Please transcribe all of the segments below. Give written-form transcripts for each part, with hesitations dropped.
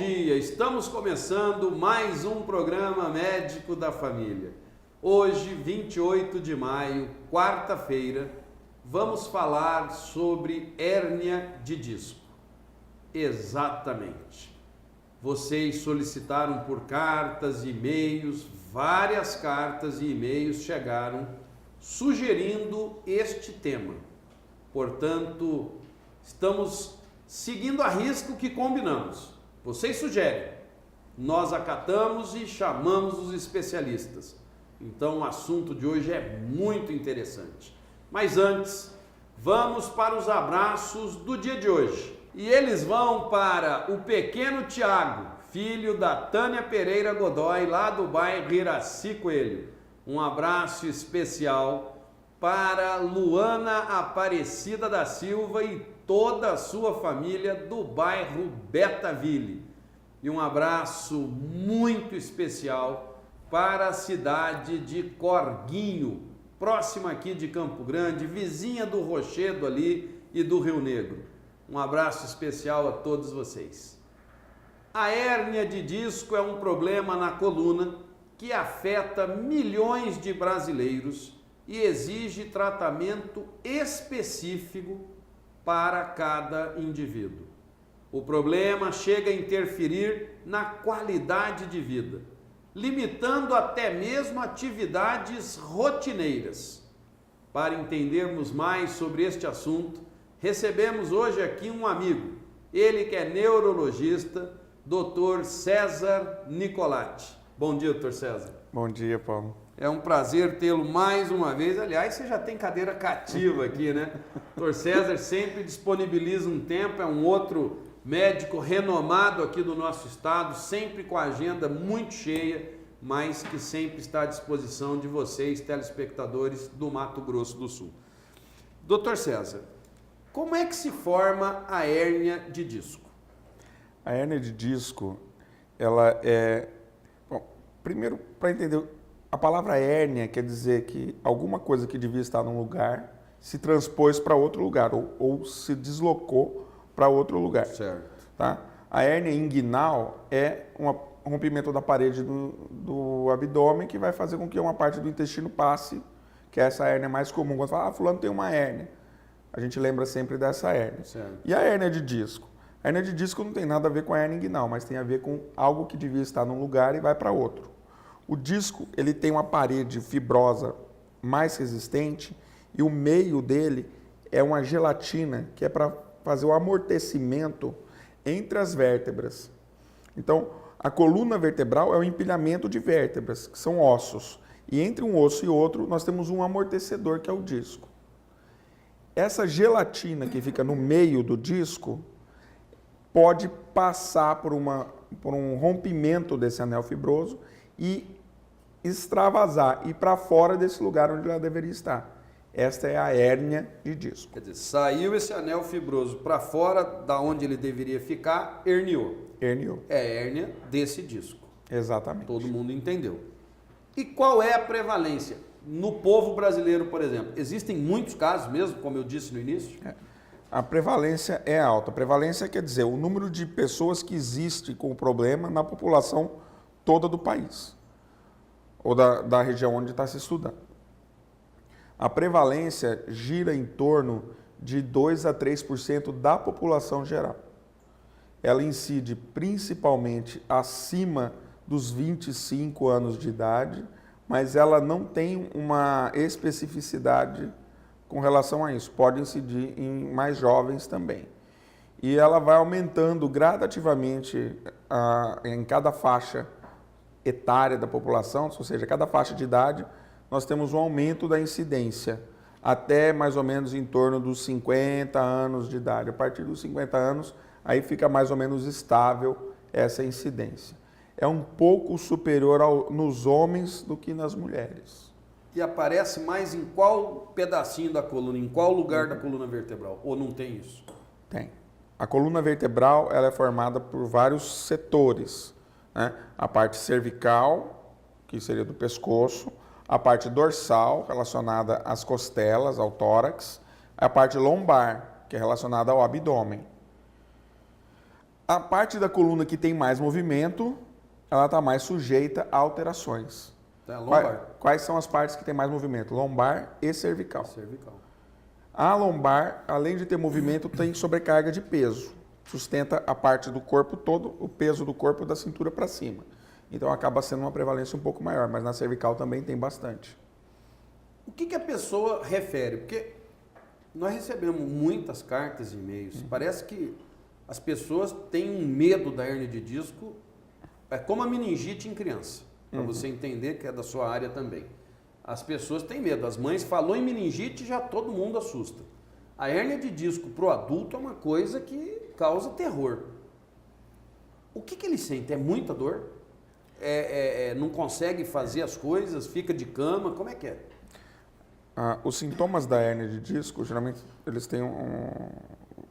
dia, estamos começando mais um programa Médico da Família. Hoje, 28 de maio, quarta-feira, vamos falar sobre hérnia de disco. Exatamente. Vocês solicitaram por cartas, e-mails, várias cartas e e-mails chegaram sugerindo este tema. Portanto, estamos seguindo a risca o que combinamos. Vocês sugerem, nós acatamos e chamamos os especialistas. Então o assunto de hoje é muito interessante. Mas antes, vamos para os abraços do dia de hoje. E eles vão para o pequeno Tiago, filho da Tânia Pereira Godoy, lá do bairro Iraci Coelho. Um abraço especial para Luana Aparecida da Silva e toda a sua família do bairro Betaville. E um abraço muito especial para a cidade de Corguinho, próxima aqui de Campo Grande, vizinha do Rochedo ali e do Rio Negro. Um abraço especial a todos vocês. A hérnia de disco é um problema na coluna que afeta milhões de brasileiros e exige tratamento específico para cada indivíduo. O problema chega a interferir na qualidade de vida, limitando até mesmo atividades rotineiras. Para entendermos mais sobre este assunto, recebemos hoje aqui um amigo, ele que é neurologista, Dr. César Nicolatti. Bom dia, Dr. César. Bom dia, Paulo. É um prazer tê-lo mais uma vez. Aliás, você já tem cadeira cativa aqui, né? Dr. César sempre disponibiliza um tempo, é um outro médico renomado aqui do nosso estado, sempre com a agenda muito cheia, mas que sempre está à disposição de vocês, telespectadores do Mato Grosso do Sul. Dr. César, como é que se forma a hérnia de disco? A hérnia de disco, ela é... Bom, primeiro, para entender, a palavra hérnia quer dizer que alguma coisa que devia estar num lugar se transpôs para outro lugar ou se deslocou para outro lugar. Certo. Tá? A hérnia inguinal é um rompimento da parede do abdômen que vai fazer com que uma parte do intestino passe, que é essa hérnia mais comum. Quando fala, fulano tem uma hérnia, a gente lembra sempre dessa hérnia. Certo. E a hérnia de disco? A hérnia de disco não tem nada a ver com a hérnia inguinal, mas tem a ver com algo que devia estar num lugar e vai para outro. O disco, ele tem uma parede fibrosa mais resistente e o meio dele é uma gelatina que é para fazer o amortecimento entre as vértebras. Então, a coluna vertebral é o empilhamento de vértebras, que são ossos. E entre um osso e outro, nós temos um amortecedor, que é o disco. Essa gelatina que fica no meio do disco pode passar por um rompimento desse anel fibroso e extravasar, ir para fora desse lugar onde ela deveria estar. Esta é a hérnia de disco. Quer dizer, saiu esse anel fibroso para fora da onde ele deveria ficar, herniou. Herniou. É a hérnia desse disco. Exatamente. Todo mundo entendeu. E qual é a prevalência? No povo brasileiro, por exemplo, existem muitos casos mesmo, como eu disse no início? A prevalência é alta. A prevalência quer dizer o número de pessoas que existe com o problema na população toda do país, ou da região onde está se estudando. A prevalência gira em torno de 2 a 3% da população geral. Ela incide principalmente acima dos 25 anos de idade, mas ela não tem uma especificidade com relação a isso. Pode incidir em mais jovens também. E ela vai aumentando gradativamente em cada faixa etária da população, ou seja, cada faixa de idade, nós temos um aumento da incidência, até mais ou menos em torno dos 50 anos de idade. A partir dos 50 anos, aí fica mais ou menos estável essa incidência. É um pouco superior nos homens do que nas mulheres. E aparece mais em qual pedacinho da coluna, em qual lugar da coluna vertebral? Ou não tem isso? Tem. A coluna vertebral ela é formada por vários setores, né? A parte cervical, que seria do pescoço, a parte dorsal, relacionada às costelas, ao tórax, a parte lombar, que é relacionada ao abdômen. A parte da coluna que tem mais movimento, ela está mais sujeita a alterações. Tá, lombar. Quais são as partes que têm mais movimento? Lombar e cervical. Cervical. A lombar, além de ter movimento, tem sobrecarga de peso. Sustenta a parte do corpo todo, o peso do corpo da cintura para cima. Então acaba sendo uma prevalência um pouco maior, mas na cervical também tem bastante. O que a pessoa refere? Porque nós recebemos muitas cartas e e-mails. Parece que as pessoas têm um medo da hérnia de disco, é como a meningite em criança, para você entender que é da sua área também. As pessoas têm medo. As mães falou em meningite, já todo mundo assusta. A hérnia de disco para o adulto é uma coisa que causa terror. O que ele sente? É muita dor? Não consegue fazer as coisas? Fica de cama? Como é que é? Os sintomas da hérnia de disco, geralmente, eles têm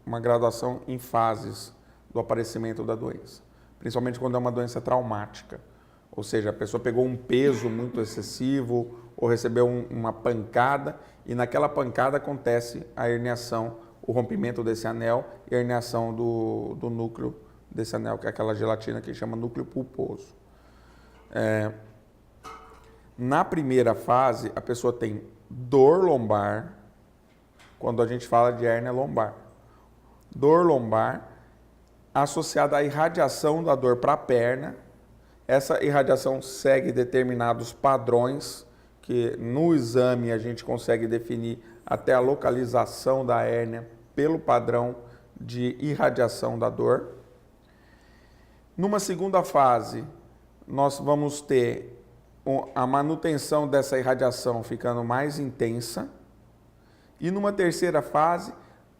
uma graduação em fases do aparecimento da doença. Principalmente quando é uma doença traumática. Ou seja, a pessoa pegou um peso muito excessivo ou recebeu uma pancada e naquela pancada acontece a herniação, o rompimento desse anel e a herniação do núcleo desse anel, que é aquela gelatina que chama núcleo pulposo. Na primeira fase, a pessoa tem dor lombar, quando a gente fala de hérnia lombar. Dor lombar associada à irradiação da dor para a perna. Essa irradiação segue determinados padrões que no exame a gente consegue definir até a localização da hérnia pelo padrão de irradiação da dor. Numa segunda fase, nós vamos ter a manutenção dessa irradiação ficando mais intensa. E numa terceira fase,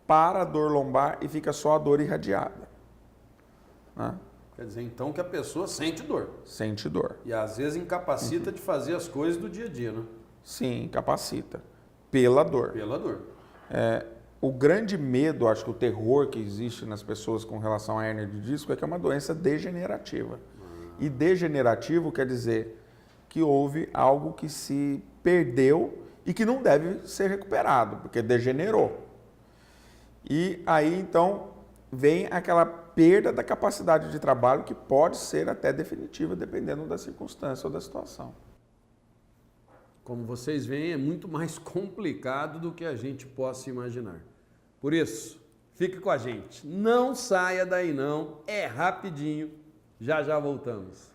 para a dor lombar e fica só a dor irradiada. Né? Quer dizer, então, que a pessoa sente dor. Sente dor. E às vezes incapacita de fazer as coisas do dia a dia, né? Sim, incapacita. Pela dor. Pela dor. O grande medo, acho que o terror que existe nas pessoas com relação à hérnia de disco é que é uma doença degenerativa. E degenerativo quer dizer que houve algo que se perdeu e que não deve ser recuperado, porque degenerou. E aí, então, vem aquela perda da capacidade de trabalho que pode ser até definitiva, dependendo da circunstância ou da situação. Como vocês veem, é muito mais complicado do que a gente possa imaginar. Por isso, fique com a gente. Não saia daí não, é rapidinho. Já já voltamos.